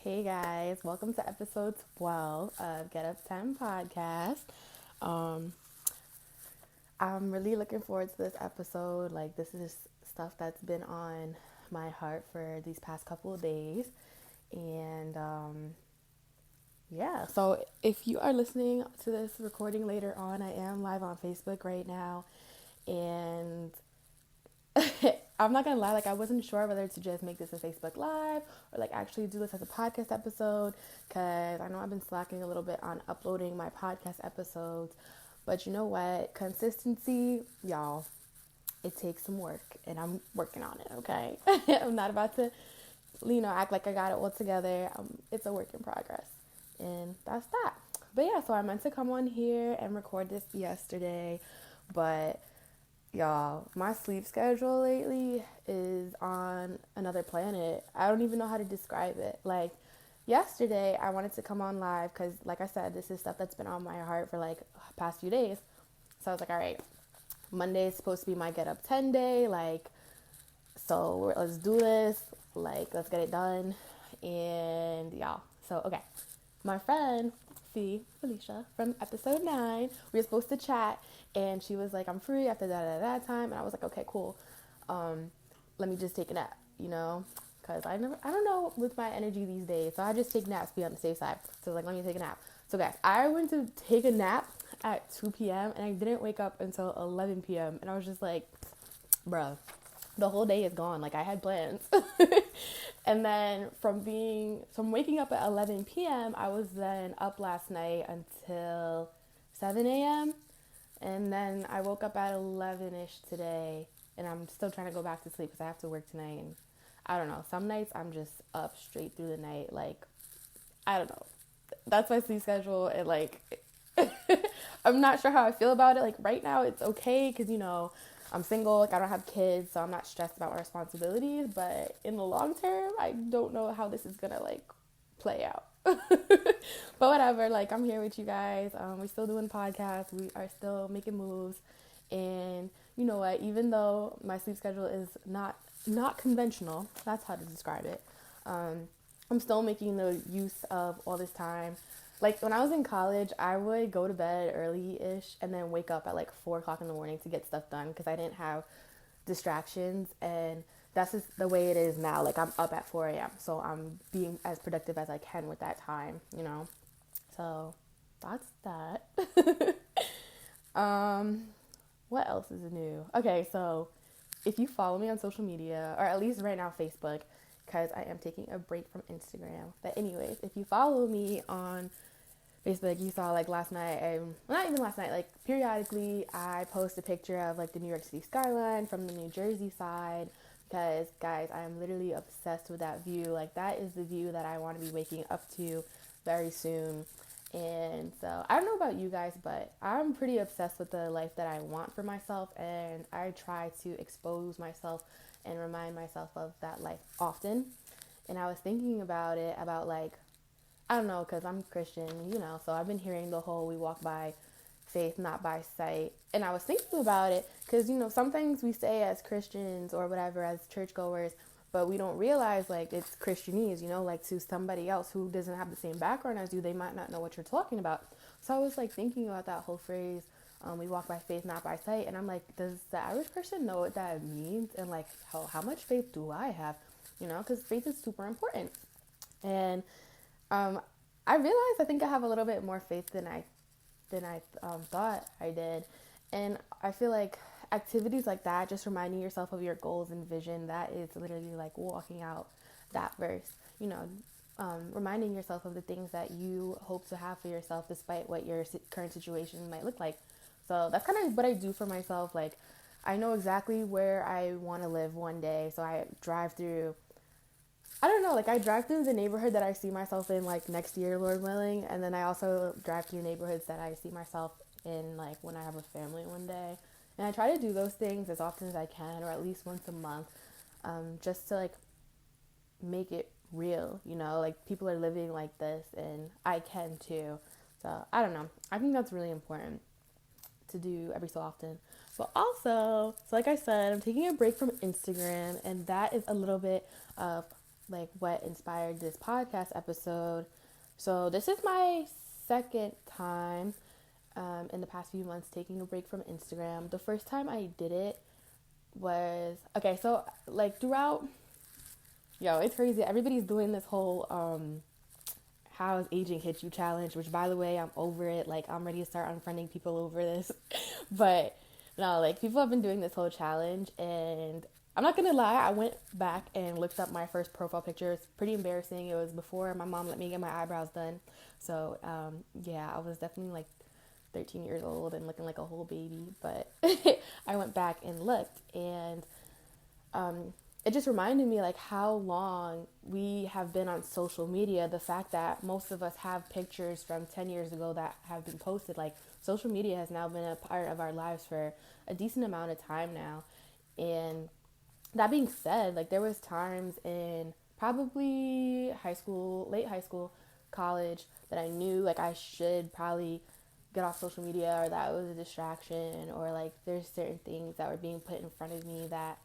Hey guys, welcome to episode 12 of Get Up 10 podcast. Um, I'm really looking forward to this episode. Like, this is stuff that's been on my heart for these past couple of days. And yeah, so if you are listening to this recording later on, I am live on Facebook right now. And I'm not gonna lie, like I wasn't sure whether to just make this a Facebook Live or like actually do this as a podcast episode because I know I've been slacking a little bit on uploading my podcast episodes. But you know what? Consistency, y'all, it takes some work and I'm working on it, okay? I'm not about to, act like I got it all together. It's a work in progress. And that's that. But yeah, so I meant to come on here and record this yesterday, but y'all, my sleep schedule lately is on another planet. I don't even know how to describe it. Like, yesterday, I wanted to come on live because, like I said, this is stuff that's been on my heart for like past few days. So I was like, all right, Monday is supposed to be my Get Up 10 day. Like, so let's do this. Like, let's get it done. And y'all, so okay, my friend Felicia from episode 9, we were supposed to chat, and she was like, I'm free after that time, and I was like, okay, cool. Let me just take a nap, because I don't know with my energy these days, so I just take naps, be on the safe side. So I was like, let me take a nap. So guys, I went to take a nap at 2 p.m. and I didn't wake up until 11 p.m. and I was just like, bruh, the whole day is gone. Like I had plans. And then from waking up at 11 p.m., I was then up last night until 7 a.m. And then I woke up at 11ish today, and I'm still trying to go back to sleep because I have to work tonight. And I don't know, some nights I'm just up straight through the night. Like, I don't know. That's my sleep schedule. And like, I'm not sure how I feel about it. Like right now it's okay because I'm single, like I don't have kids, so I'm not stressed about my responsibilities, but in the long term I don't know how this is gonna like play out. But whatever, like I'm here with you guys. We're still doing podcasts, we are still making moves, and you know what, even though my sleep schedule is not conventional, that's how to describe it. I'm still making the use of all this time. Like when I was in college, I would go to bed early-ish and then wake up at like 4 o'clock in the morning to get stuff done because I didn't have distractions. And that's just the way it is now. Like I'm up at 4 a.m. So I'm being as productive as I can with that time. So that's that. um, what else is new? Okay, so if you follow me on social media, or at least right now Facebook, because I am taking a break from Instagram. But anyways, if you follow me on Facebook, you saw like last night, well, not even last night, like periodically I post a picture of like the New York City skyline from the New Jersey side because guys, I am literally obsessed with that view. Like that is the view that I want to be waking up to very soon. And so I don't know about you guys, but I'm pretty obsessed with the life that I want for myself, and I try to expose myself and remind myself of that life often. And I was thinking about it, about like, I don't know, because I'm Christian, so I've been hearing the whole we walk by faith, not by sight. And I was thinking about it because, some things we say as Christians or whatever, as churchgoers, but we don't realize like it's Christianese, like to somebody else who doesn't have the same background as you, they might not know what you're talking about. So I was like thinking about that whole phrase, we walk by faith, not by sight. And I'm like, does the average person know what that means? And like, how much faith do I have? Because faith is super important. And um, I realized I think I have a little bit more faith than I thought I did, and I feel like activities like that, just reminding yourself of your goals and vision, that is literally like walking out that verse. Reminding yourself of the things that you hope to have for yourself, despite what your current situation might look like. So that's kind of what I do for myself. Like, I know exactly where I want to live one day, so I drive through. I don't know, like I drive through the neighborhood that I see myself in like next year, Lord willing, and then I also drive through neighborhoods that I see myself in like when I have a family one day. And I try to do those things as often as I can, or at least once a month, just to like make it real, like people are living like this and I can too. So I don't know. I think that's really important to do every so often. But also, so like I said, I'm taking a break from Instagram, and that is a little bit of like what inspired this podcast episode. So this is my second time in the past few months taking a break from Instagram. The first time I did it was okay. So like throughout, yo, it's crazy. Everybody's doing this whole how's aging hit you challenge, which by the way, I'm over it. Like I'm ready to start unfriending people over this. But no, like people have been doing this whole challenge, and I'm not gonna lie, I went back and looked up my first profile picture. It's pretty embarrassing. It was before my mom let me get my eyebrows done. So yeah, I was definitely like 13 years old and looking like a whole baby. But I went back and looked, and it just reminded me like how long we have been on social media. The fact that most of us have pictures from 10 years ago that have been posted. Like social media has now been a part of our lives for a decent amount of time now. And that being said, like there was times in probably high school, late high school, college, that I knew like I should probably get off social media, or that was a distraction, or like there's certain things that were being put in front of me that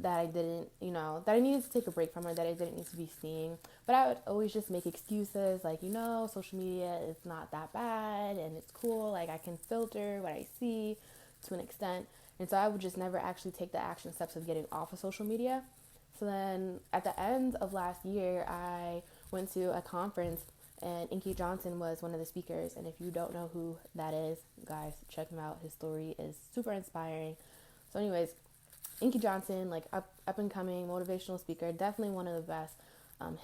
I didn't, that I needed to take a break from, or that I didn't need to be seeing. But I would always just make excuses like, social media is not that bad and it's cool. Like I can filter what I see to an extent. And so I would just never actually take the action steps of getting off of social media. So then at the end of last year, I went to a conference, and Inky Johnson was one of the speakers. And if you don't know who that is, guys, check him out. His story is super inspiring. So anyways, Inky Johnson, like up and coming motivational speaker, definitely one of the best.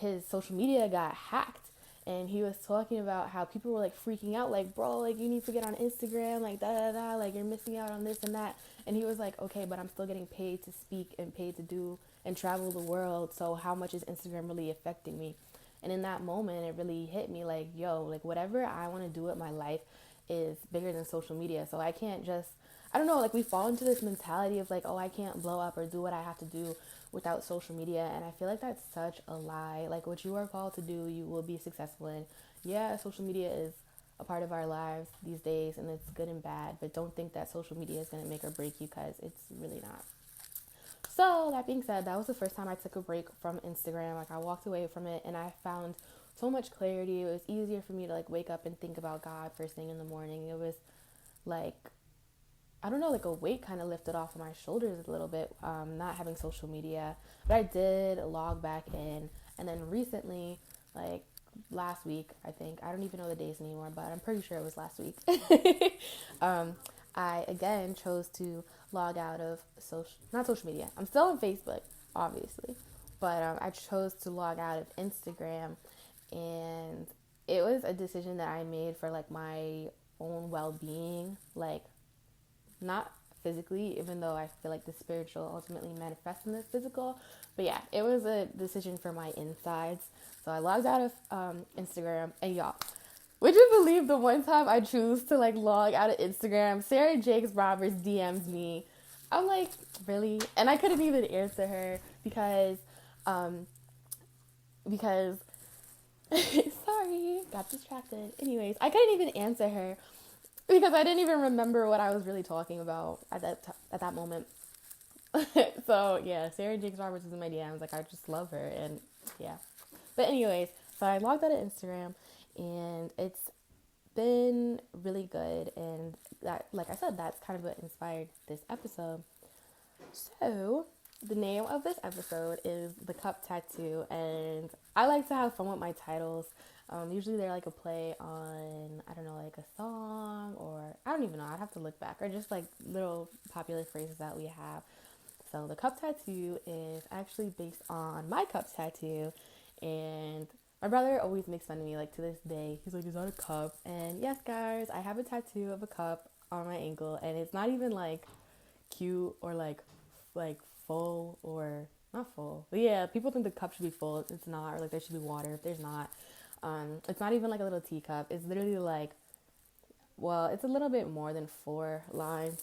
His social media got hacked, and he was talking about how people were like freaking out, like, bro, like you need to get on Instagram, like da da da, like you're missing out on this and that. And he was like, okay, but I'm still getting paid to speak and paid to do and travel the world. So how much is Instagram really affecting me? And in that moment, it really hit me like, yo, like whatever I want to do with my life is bigger than social media. So I can't just, I don't know, like we fall into this mentality of like, oh, I can't blow up or do what I have to do without social media. And I feel like that's such a lie. Like what you are called to do, you will be successful in. Yeah, social media is a part of our lives these days, and it's good and bad, but don't think that social media is going to make or break you, because it's really not. So that being said, that was the first time I took a break from Instagram. Like I walked away from it, and I found so much clarity. It was easier for me to like wake up and think about God first thing in the morning. It was like, I don't know, like a weight kind of lifted off of my shoulders a little bit, not having social media. But I did log back in. And then recently, like last week, I think, I don't even know the days anymore, but I'm pretty sure it was last week. I again chose to log out of not social media. I'm still on Facebook, obviously, but I chose to log out of Instagram, and it was a decision that I made for like my own well-being, like not physically, even though I feel like the spiritual ultimately manifests in the physical. But yeah, it was a decision for my insides. So I logged out of Instagram, and y'all, would you believe the one time I choose to like log out of Instagram, Sarah Jakes Roberts DMs me. I'm like, really? And I couldn't even answer her because because sorry, got distracted. Anyways, I couldn't even answer her because I didn't even remember what I was really talking about at that moment. So yeah, Sarah Jakes Roberts is in my DMs. Like I just love her, and yeah. But anyways, so I logged out of Instagram, and it's been really good. And that, like I said, that's kind of what inspired this episode. So the name of this episode is The Cup Tattoo, and I like to have fun with my titles. Usually they're like a play on, I don't know, like a song, or I don't even know, I'd have to look back, or just like little popular phrases that we have. So the cup tattoo is actually based on my cup tattoo, and my brother always makes fun of me, like to this day. He's like, is that a cup? And yes, guys, I have a tattoo of a cup on my ankle, and it's not even like cute or like full, or not full. But yeah, people think the cup should be full. It's not, or like there should be water if there's not. It's not even like a little teacup. It's literally like, well, it's a little bit more than 4 lines.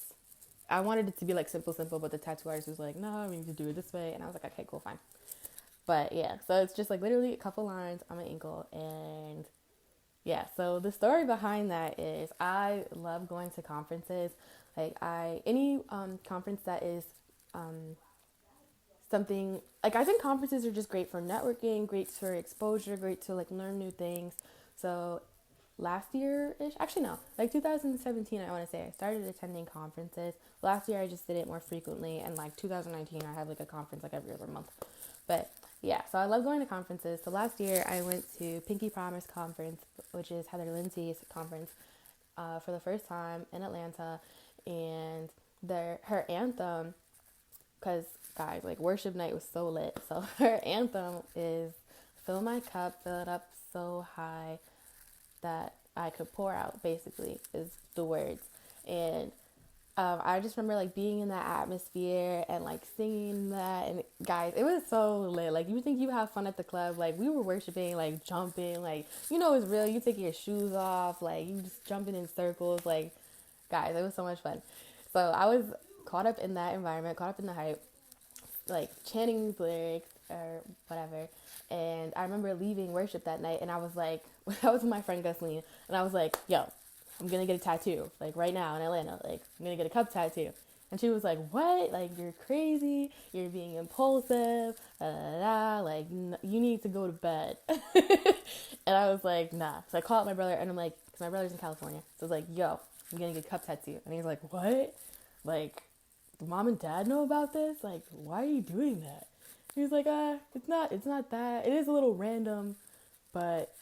I wanted it to be like simple, but the tattoo artist was like, no, we need to do it this way. And I was like, okay, cool, fine. But yeah, so it's just like literally a couple lines on my ankle. And yeah, so the story behind that is I love going to conferences. Like any conference that is something like I think conferences are just great for networking, great for exposure, great to like learn new things. So last year ish, actually no, like 2017, I want to say I started attending conferences. Last year I just did it more frequently, and like 2019 I had like a conference like every other month. But yeah, so I love going to conferences. So last year I went to Pinky Promise Conference, which is Heather Lindsay's conference, for the first time in Atlanta, and her anthem, because guys, like worship night was so lit. So her anthem is "Fill my cup, fill it up so high that I could pour out." Basically, is the words, and I just remember like being in that atmosphere and like singing that, and guys, it was so lit. Like you think you have fun at the club, like we were worshiping, like jumping, like it's real. You taking your shoes off, like you just jumping in circles, like guys, it was so much fun. So I was caught up in that environment, caught up in the hype, like chanting these lyrics or whatever. And I remember leaving worship that night, and I was like, I was with my friend Gusleen, and I was like, yo, I'm gonna get a tattoo, like right now in Atlanta, like I'm gonna get a cup tattoo. And she was like, what? Like, you're crazy, you're being impulsive, da, da, da. Like, you need to go to bed. And I was like, nah. So I called my brother, and I'm like, because my brother's in California. So I was like, yo, I'm gonna get a cup tattoo. And he's like, what? Like, do mom and dad know about this? Like, why are you doing that? He was like, it's not that. It is a little random, but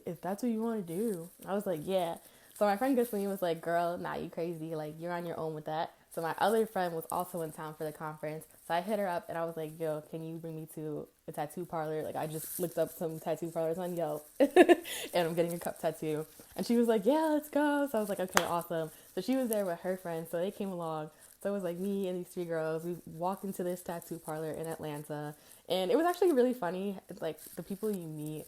if that's what you want to do. I was like, yeah. So my friend Ghislaine was like, girl, nah, you crazy. Like, you're on your own with that. So my other friend was also in town for the conference. So I hit her up and I was like, yo, can you bring me to a tattoo parlor? Like, I just looked up some tattoo parlors on Yelp and I'm getting a cup tattoo. And she was like, yeah, let's go. So I was like, okay, awesome. So she was there with her friends. So they came along. So it was like me and these three girls. We walked into this tattoo parlor in Atlanta. And it was actually really funny. It's like the people you meet.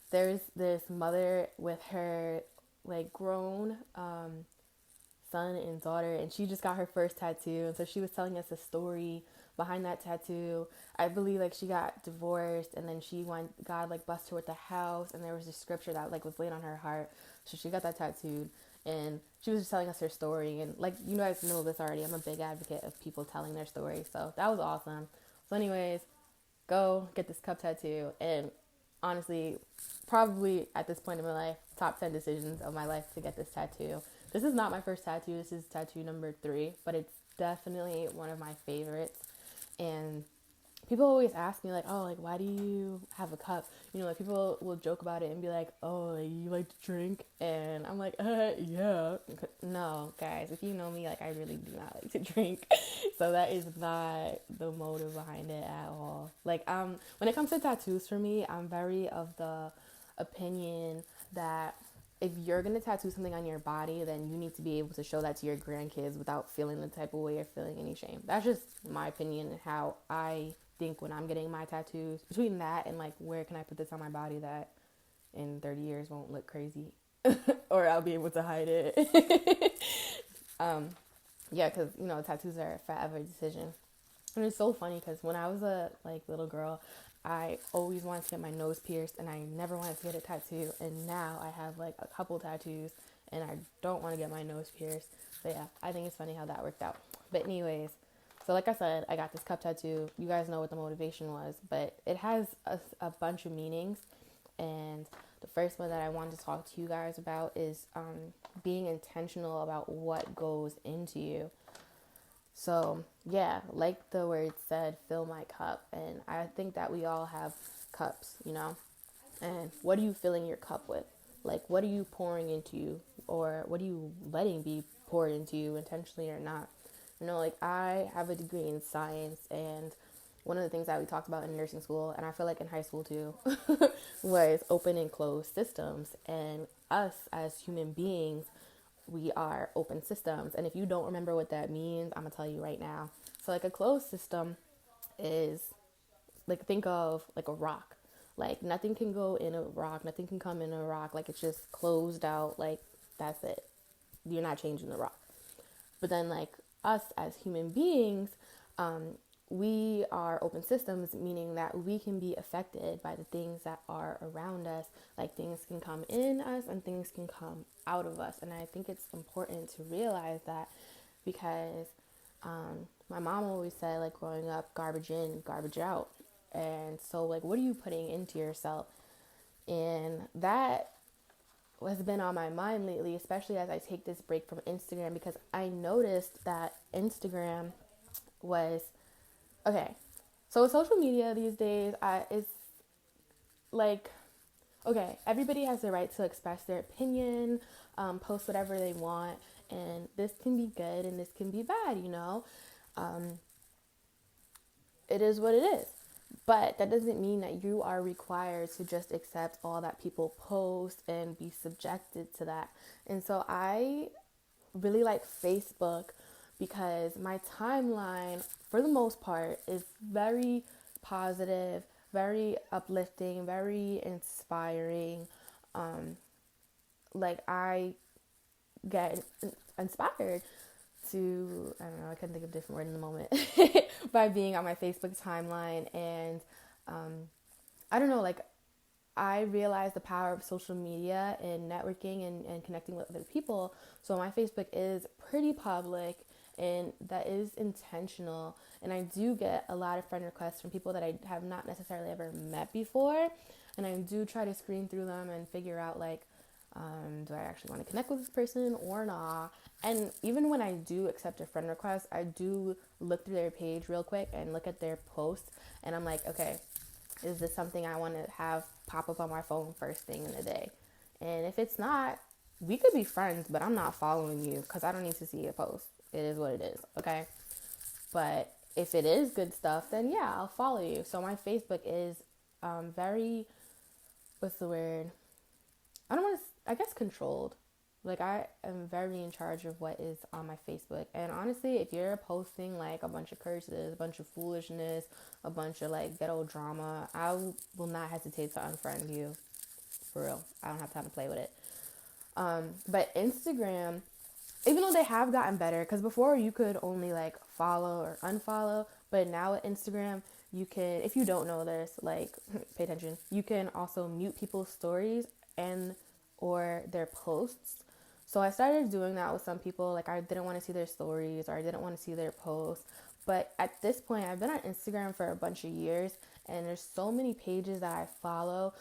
There's this mother with her like grown son and daughter, and she just got her first tattoo, and so she was telling us a story behind that tattoo. I believe like she got divorced, and then God like blessed her with a house, and there was a scripture that like was laid on her heart, so she got that tattooed. And she was just telling us her story, and like you guys know this already, I'm a big advocate of people telling their story, so that was awesome. So anyways, go get this cup tattoo, and honestly, probably at this point in my life, top 10 decisions of my life to get this tattoo. This is not my first tattoo. This is tattoo number 3, but it's definitely one of my favorites. And people always ask me like, oh, like, why do you have a cup? Like people will joke about it and be like, oh, like, you like to drink? And I'm like, yeah. No, guys, if you know me, like, I really do not like to drink. So that is not the motive behind it at all. Like, when it comes to tattoos for me, I'm very of the opinion that if you're going to tattoo something on your body, then you need to be able to show that to your grandkids without feeling the type of way or feeling any shame. That's just my opinion and how I think when I'm getting my tattoos. Between that and like, where can I put this on my body that in 30 years won't look crazy or I'll be able to hide it. Yeah, because tattoos are a forever decision. And it's so funny because when I was a like little girl, I always wanted to get my nose pierced and I never wanted to get a tattoo. And now I have like a couple tattoos and I don't want to get my nose pierced. So yeah, I think it's funny how that worked out. But anyways, so like I said, I got this cup tattoo. You guys know what the motivation was, but it has a bunch of meanings. And the first one that I wanted to talk to you guys about is being intentional about what goes into you. So yeah, like the word said, fill my cup. And I think that we all have cups, and what are you filling your cup with? Like, what are you pouring into you, or what are you letting be poured into you intentionally or not? Like I have a degree in science, and one of the things that we talked about in nursing school, and I feel like in high school too, was open and closed systems. And us as human beings, we are open systems. And if you don't remember what that means, I'm gonna tell you right now. So like a closed system is like, think of like a rock. Like nothing can go in a rock, nothing can come in a rock. Like it's just closed out. Like that's it. You're not changing the rock. But then like us as human beings, we are open systems, meaning that we can be affected by the things that are around us. Like things can come in us and things can come out of us. And I think it's important to realize that because my mom always said, like, growing up, garbage in, garbage out. And so, like, what are you putting into yourself? And that has been on my mind lately, especially as I take this break from Instagram, because I noticed that Instagram was okay. So social media these days, is like, okay, everybody has the right to express their opinion, post whatever they want, and this can be good and this can be bad, you know. Um, it is what it is. But that doesn't mean that you are required to just accept all that people post and be subjected to that. And so I really like Facebook because my timeline, for the most part, is very positive, very uplifting, very inspiring. Um, like, I get inspired to, I don't know, I couldn't think of a different word in the moment, by being on my Facebook timeline. And um, I don't know, like, I realize the power of social media and networking and connecting with other people. So my Facebook is pretty public, and that is intentional. And I do get a lot of friend requests from people that I have not necessarily ever met before. And I do try to screen through them and figure out, like, do I actually want to connect with this person or not? And even when I do accept a friend request, I do look through their page real quick and look at their posts. And I'm like, okay, is this something I want to have pop up on my phone first thing in the day? And if it's not, we could be friends, but I'm not following you because I don't need to see a post. It is what it is, okay? But if it is good stuff, then yeah, I'll follow you. So my Facebook is very, what's the word? I don't want to, I guess, controlled. Like, I am very in charge of what is on my Facebook. And honestly, if you're posting like a bunch of curses, a bunch of foolishness, a bunch of like ghetto drama, I will not hesitate to unfriend you. For real. I don't have time to play with it. But Instagram, even though they have gotten better, because before you could only like follow or unfollow, but now with Instagram, you can, if you don't know this, like, pay attention, you can also mute people's stories and or their posts. So I started doing that with some people. Like, I didn't want to see their stories or I didn't want to see their posts. But at this point, I've been on Instagram for a bunch of years, and there's so many pages that I follow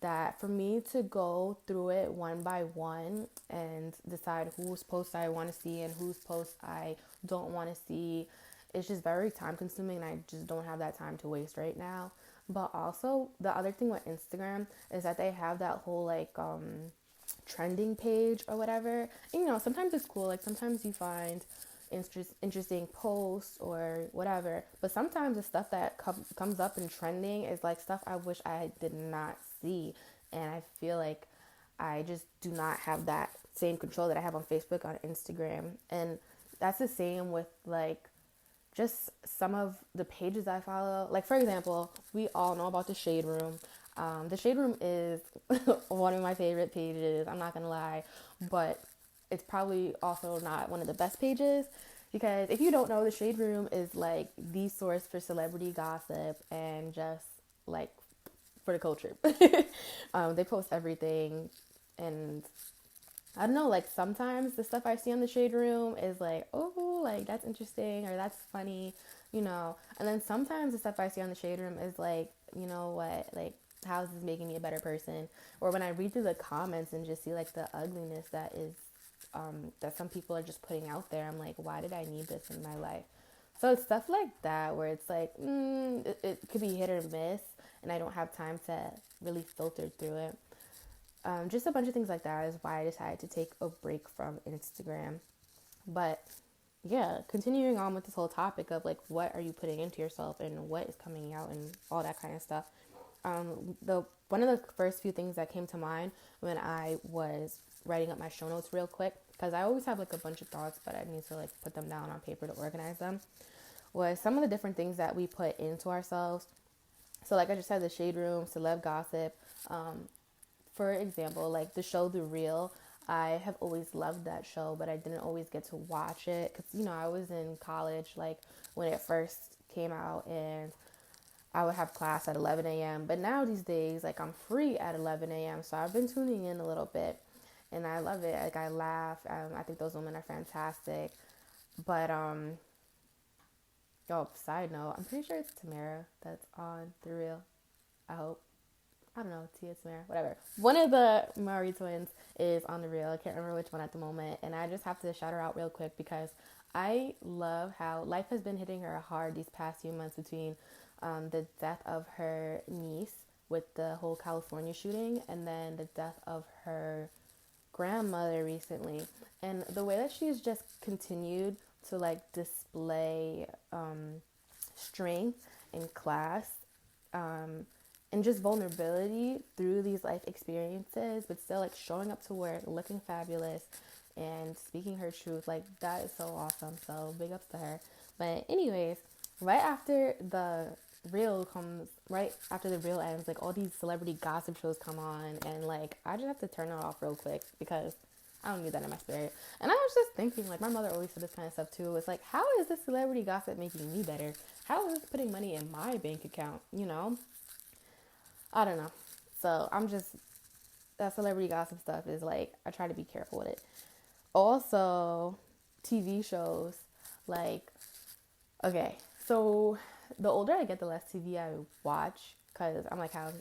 that for me to go through it one by one and decide whose posts I want to see and whose posts I don't want to see, it's just very time consuming, and I just don't have that time to waste right now. But also, the other thing with Instagram is that they have that whole like trending page or whatever. And, you know, sometimes it's cool. Like, sometimes you find interesting posts or whatever. But sometimes the stuff that comes up in trending is like stuff I wish I did not see. And I feel like I just do not have that same control that I have on Facebook, on Instagram. And that's the same with like just some of the pages I follow. Like, for example, we all know about the Shade Room. The Shade Room is one of my favorite pages, I'm not gonna lie, but it's probably also not one of the best pages, because if you don't know, the Shade Room is like the source for celebrity gossip and just like for the culture. They post everything, and I don't know, like, sometimes the stuff I see on the Shade Room is like, oh, like, that's interesting or that's funny, you know. And then sometimes the stuff I see on the Shade Room is like, you know what, like, how is this making me a better person? Or when I read through the comments and just see like the ugliness that is, that some people are just putting out there, I'm like, why did I need this in my life? So it's stuff like that where it's like, it could be hit or miss, and I don't have time to really filter through it. Just a bunch of things like that is why I decided to take a break from Instagram. But yeah, continuing on with this whole topic of like, what are you putting into yourself and what is coming out and all that kind of stuff. The one of the first few things that came to mind when I was writing up my show notes real quick, because I always have like a bunch of thoughts, but I need to like put them down on paper to organize them, was some of the different things that we put into ourselves. So like I just said, the Shade Room, celeb gossip. For example, like the show The Real, I have always loved that show, but I didn't always get to watch it because, you know, I was in college like when it first came out, and I would have class at 11 a.m. But now these days, like, I'm free at 11 a.m. So I've been tuning in a little bit, and I love it. Like, I laugh. I think those women are fantastic. But Oh, side note, I'm pretty sure it's Tamara that's on The Real. I hope. I don't know, Tia, Tamara, whatever. One of the Murray twins is on The Real. I can't remember which one at the moment. And I just have to shout her out real quick because I love how life has been hitting her hard these past few months between the death of her niece with the whole California shooting and then the death of her grandmother recently. And the way that she's just continued to like display strength in class, um, and just vulnerability through these life experiences, but still like showing up to work, looking fabulous, and speaking her truth. Like that is so awesome. So big ups to her. But anyways, right after the real comes, right after the real ends, like all these celebrity gossip shows come on, and like I just have to turn it off real quick because I don't need that in my spirit. And I was just thinking, like, my mother always said this kind of stuff too. It's like, how is this celebrity gossip making me better? How is this putting money in my bank account? You know? I don't know. So I'm just, that celebrity gossip stuff is like, I try to be careful with it. Also, TV shows, like, okay, so the older I get, the less TV I watch because I'm like, how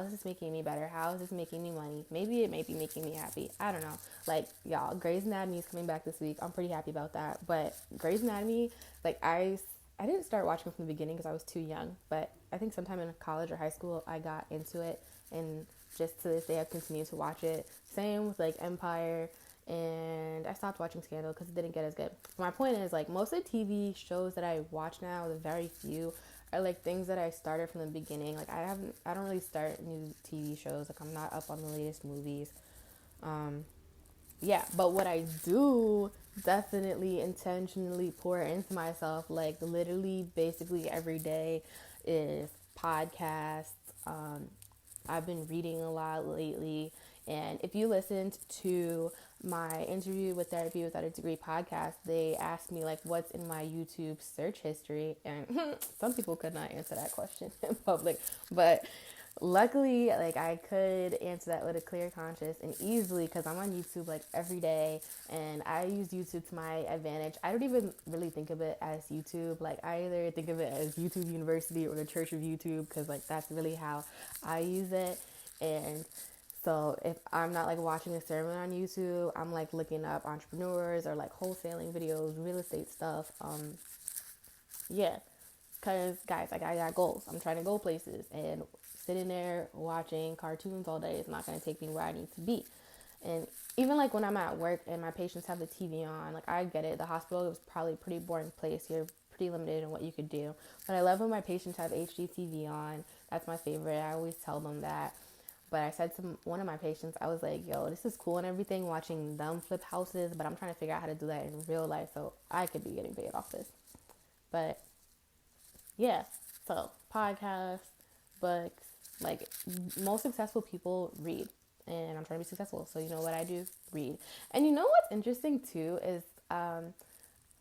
is this making me better? How is this making me money? Maybe it may be making me happy. I don't know. Like, y'all, Grey's Anatomy is coming back this week. I'm pretty happy about that. But Grey's Anatomy, like, I didn't start watching from the beginning because I was too young. But I think sometime in college or high school, I got into it. And just to this day, I've continued to watch it. Same with, like, Empire, and I stopped watching Scandal because it didn't get as good. My point is, like, most of the TV shows that I watch now, the very few, are like things that I started from the beginning. Like I don't really start new TV shows. Like I'm not up on the latest movies. Um, yeah, but what I do definitely intentionally pour into myself, like literally, basically every day, is podcasts. I've been reading a lot lately. And if you listened to my interview with Therapy Without a Degree podcast, they asked me like what's in my YouTube search history. And some people could not answer that question in public. But luckily, like I could answer that with a clear conscience and easily because I'm on YouTube like every day and I use YouTube to my advantage. I don't even really think of it as YouTube. Like I either think of it as YouTube University or the Church of YouTube because like that's really how I use it. And so if I'm not like watching a sermon on YouTube, I'm like looking up entrepreneurs or like wholesaling videos, real estate stuff. Yeah, because guys, like I got goals. I'm trying to go places, and sitting there watching cartoons all day is not going to take me where I need to be. And even like when I'm at work and my patients have the TV on, like I get it. The hospital is probably a pretty boring place. You're pretty limited in what you could do. But I love when my patients have HGTV on. That's my favorite. I always tell them that. But I said to one of my patients, I was like, yo, this is cool and everything watching them flip houses, but I'm trying to figure out how to do that in real life so I could be getting paid off this. But yeah, so podcasts, books, like most successful people read. And I'm trying to be successful. So you know what I do? Read. And you know what's interesting too is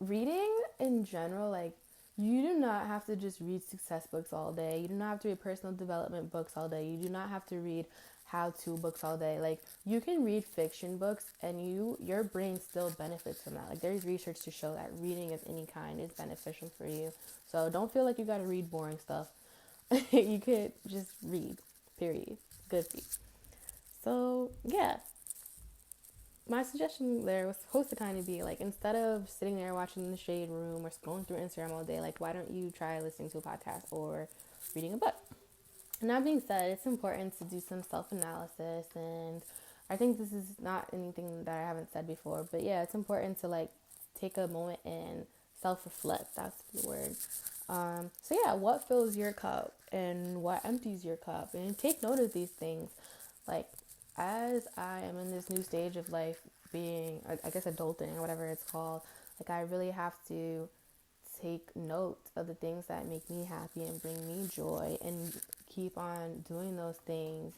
reading in general, like you do not have to just read success books all day. You do not have to read personal development books all day. You do not have to read how-to books all day. Like you can read fiction books and your brain still benefits from that. Like there's research to show that reading of any kind is beneficial for you. So don't feel like you got to read boring stuff. You could just read. Period. Good for you. So, yeah, my suggestion there was supposed to kind of be like instead of sitting there watching the shade room or scrolling through Instagram all day, like why don't you try listening to a podcast or reading a book? And that being said, it's important to do some self-analysis, and I think this is not anything that I haven't said before, but yeah, it's important to like take a moment and self-reflect. That's the word. So yeah, what fills your cup and what empties your cup, and take note of these things. Like as I am in this new stage of life, being I guess adulting or whatever it's called, like I really have to take note of the things that make me happy and bring me joy and keep on doing those things,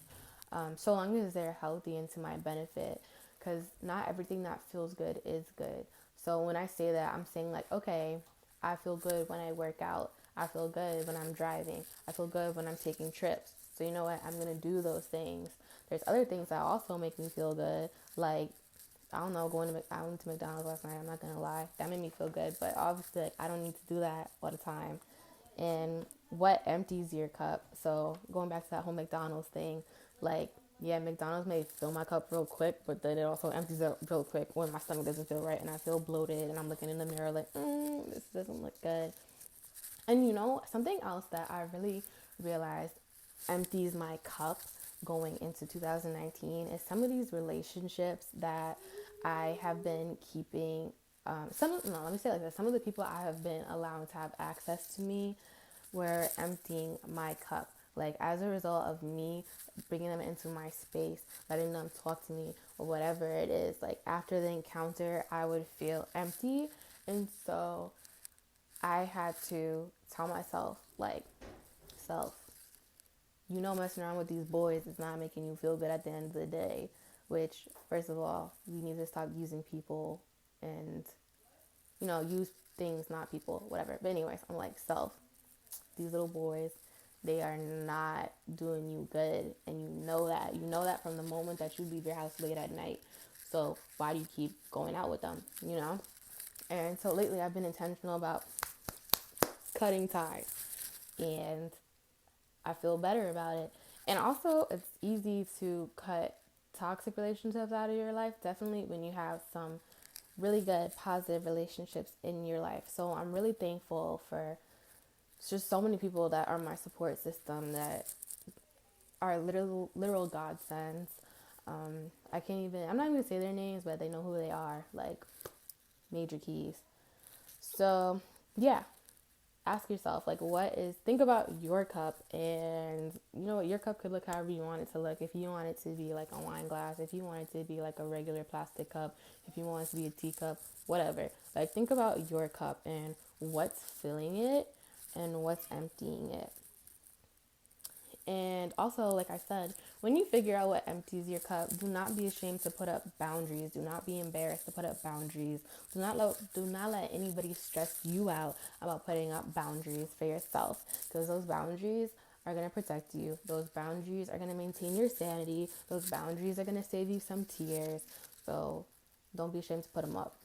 so long as they're healthy and to my benefit, because not everything that feels good is good. So when I say that, I'm saying like, okay, I feel good when I work out, I feel good when I'm driving, I feel good when I'm taking trips. So you know what, I'm gonna do those things. There's other things that also make me feel good, like I don't know, I went to McDonald's last night. I'm not gonna lie, that made me feel good. But obviously, like, I don't need to do that all the time. And what empties your cup? So going back to that whole McDonald's thing, like, yeah, McDonald's may fill my cup real quick, but then it also empties it real quick when my stomach doesn't feel right and I feel bloated and I'm looking in the mirror like, this doesn't look good. And something else that I really realized empties my cup going into 2019 is some of these relationships that I have been keeping. Let me say it like this. Some of the people I have been allowing to have access to me were emptying my cup. Like, as a result of me bringing them into my space, letting them talk to me or whatever it is, like, after the encounter, I would feel empty. And so I had to tell myself, like, self, messing around with these boys is not making you feel good at the end of the day. Which, first of all, we need to stop using people and, use things, not people, whatever. But anyways, I'm like, self, these little boys, they are not doing you good. And you know that. You know that from the moment that you leave your house late at night. So why do you keep going out with them, And so lately I've been intentional about cutting ties. And I feel better about it. And also, it's easy to cut toxic relationships out of your life, definitely when you have some really good, positive relationships in your life. So I'm really thankful for just so many people that are my support system that are literal godsends. I'm not even gonna say their names, but they know who they are, like major keys. So, yeah, ask yourself, like, think about your cup, and your cup could look however you want it to look. If you want it to be like a wine glass, if you want it to be like a regular plastic cup, if you want it to be a teacup, whatever. Like, think about your cup and what's filling it and what's emptying it. And also, like I said, when you figure out what empties your cup, do not be ashamed to put up boundaries. Do not be embarrassed to put up boundaries. Do not let anybody stress you out about putting up boundaries for yourself, because those boundaries are going to protect you. Those boundaries are going to maintain your sanity. Those boundaries are going to save you some tears. So don't be ashamed to put them up.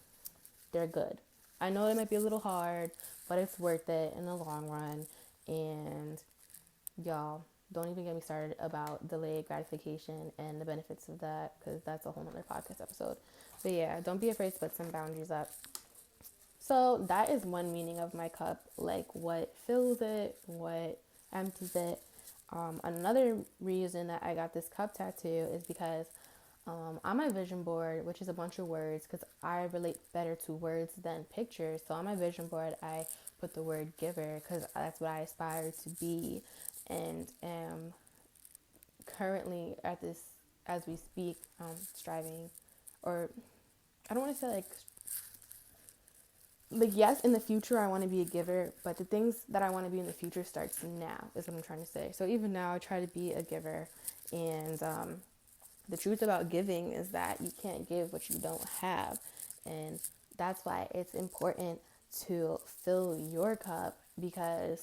They're good. I know it might be a little hard, but it's worth it in the long run. And y'all, don't even get me started about delayed gratification and the benefits of that, because that's a whole nother podcast episode. But yeah, don't be afraid to put some boundaries up. So that is one meaning of my cup, like what fills it, what empties it. Another reason that I got this cup tattoo is because on my vision board, which is a bunch of words, because I relate better to words than pictures. So on my vision board, I put the word giver because that's what I aspire to be, and am currently at this, as we speak, striving, or I don't want to say like yes, in the future I want to be a giver, but the things that I want to be in the future starts now, is what I'm trying to say. So even now I try to be a giver, and the truth about giving is that you can't give what you don't have. And that's why it's important to fill your cup, because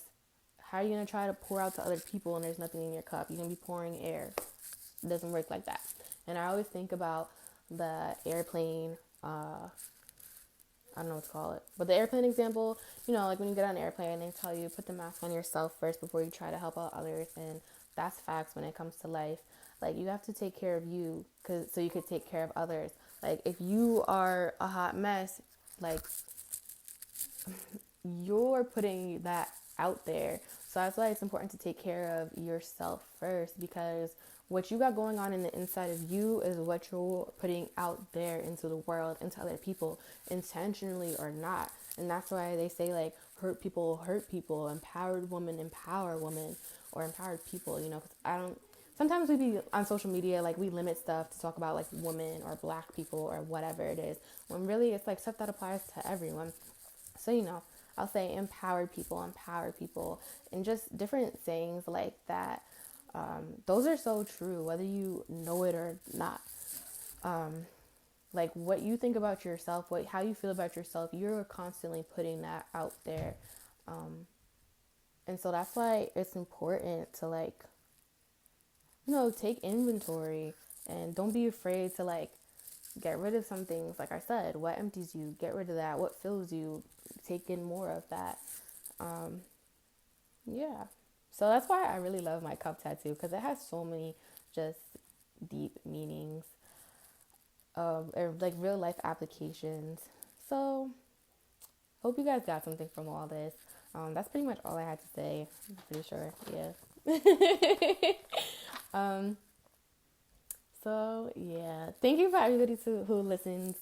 how are you going to try to pour out to other people and there's nothing in your cup? You're going to be pouring air. It doesn't work like that. And I always think about the airplane, I don't know what to call it, but the airplane example, like when you get on an airplane, they tell you put the mask on yourself first before you try to help out others. And that's facts when it comes to life. Like, you have to take care of you so you could take care of others. Like, if you are a hot mess, like, you're putting that out there. So that's why it's important to take care of yourself first, because what you got going on in the inside of you is what you're putting out there into the world, into other people, intentionally or not. And that's why they say, like, hurt people, empowered women, empower women, or empowered people, because sometimes we be on social media, like, we limit stuff to talk about, like, women or black people or whatever it is, when really it's, like, stuff that applies to everyone. So, I'll say empower people, and just different sayings like that. Those are so true, whether you know it or not. Like, what you think about yourself, how you feel about yourself, you're constantly putting that out there. And so that's why it's important to, like, take inventory, and don't be afraid to, like, Get rid of some things. Like I said, what empties you, get rid of that. What fills you, take in more of that. Um, yeah. So that's why I really love my cup tattoo, because it has so many just deep meanings, or like real life applications. So hope you guys got something from all this. That's pretty much all I had to say. I'm pretty sure. Yeah. um, so yeah, thank you for everybody who listens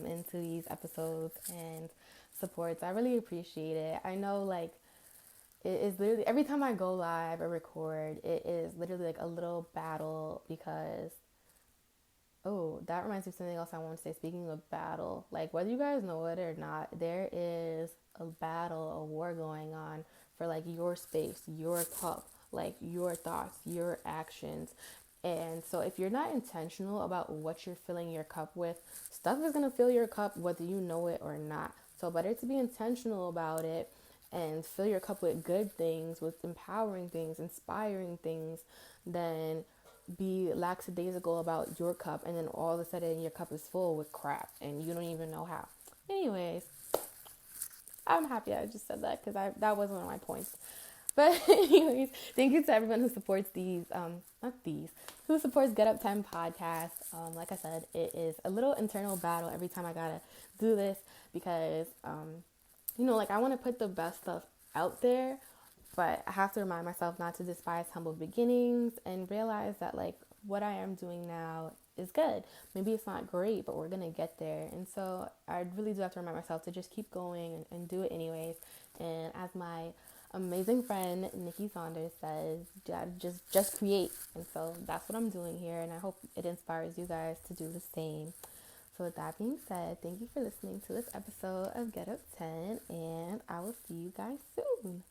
into these episodes and supports. I really appreciate it. I know, like, it is literally every time I go live or record, it is literally like a little battle because, oh, that reminds me of something else I want to say. Speaking of battle, like, whether you guys know it or not, there is a battle, a war going on for like your space, your cup, like your thoughts, your actions. And so if you're not intentional about what you're filling your cup with, stuff is going to fill your cup whether you know it or not. So better to be intentional about it and fill your cup with good things, with empowering things, inspiring things, than be lackadaisical about your cup and then all of a sudden your cup is full with crap and you don't even know how. Anyways, I'm happy I just said that because that was one of my points. But anyways, thank you to everyone who supports who supports Get Up 10 podcast. Like I said, it is a little internal battle every time I gotta do this because, like, I want to put the best stuff out there, but I have to remind myself not to despise humble beginnings and realize that, like, what I am doing now is good. Maybe it's not great, but we're going to get there. And so I really do have to remind myself to just keep going and do it anyways. And as my amazing friend Nikki Saunders says, just create. And so that's what I'm doing here. And I hope it inspires you guys to do the same. So with that being said, thank you for listening to this episode of Get Up 10, and I will see you guys soon.